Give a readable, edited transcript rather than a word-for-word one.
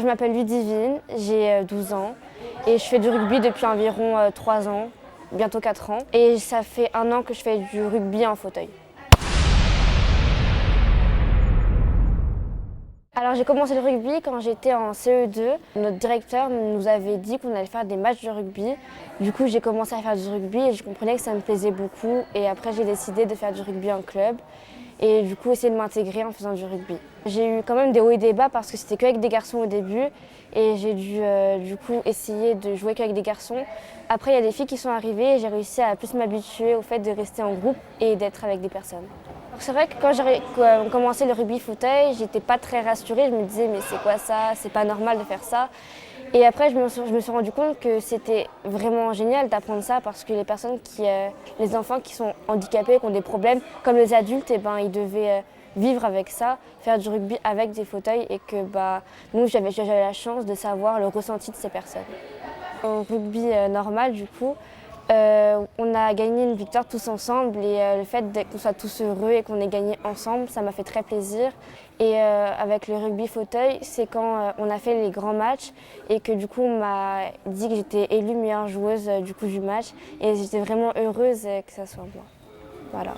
Je m'appelle Ludivine, j'ai 12 ans et je fais du rugby depuis environ 3 ans, bientôt 4 ans. Et ça fait 1 an que je fais du rugby en fauteuil. Alors j'ai commencé le rugby quand j'étais en CE2. Notre directeur nous avait dit qu'on allait faire des matchs de rugby. Du coup j'ai commencé à faire du rugby et je comprenais que ça me plaisait beaucoup. Et après j'ai décidé de faire du rugby en club et du coup essayer de m'intégrer en faisant du rugby. J'ai eu quand même des hauts et des bas parce que c'était qu'avec des garçons au début et j'ai dû du coup essayer de jouer qu'avec des garçons. Après il y a des filles qui sont arrivées et j'ai réussi à plus m'habituer au fait de rester en groupe et d'être avec des personnes. C'est vrai que quand j'ai commencé le rugby fauteuil, j'étais pas très rassurée. Je me disais mais c'est quoi ça? C'est pas normal de faire ça. Et après je me suis rendu compte que c'était vraiment génial d'apprendre ça parce que les enfants qui sont handicapés, qui ont des problèmes, comme les adultes, ils devaient vivre avec ça, faire du rugby avec des fauteuils et que nous j'avais la chance de savoir le ressenti de ces personnes. Au rugby normal du coup, on a gagné une victoire tous ensemble et le fait qu'on soit tous heureux et qu'on ait gagné ensemble, ça m'a fait très plaisir. Et avec le rugby fauteuil, c'est quand on a fait les grands matchs et que du coup on m'a dit que j'étais élue meilleure joueuse du match et j'étais vraiment heureuse que ça soit moi. Voilà.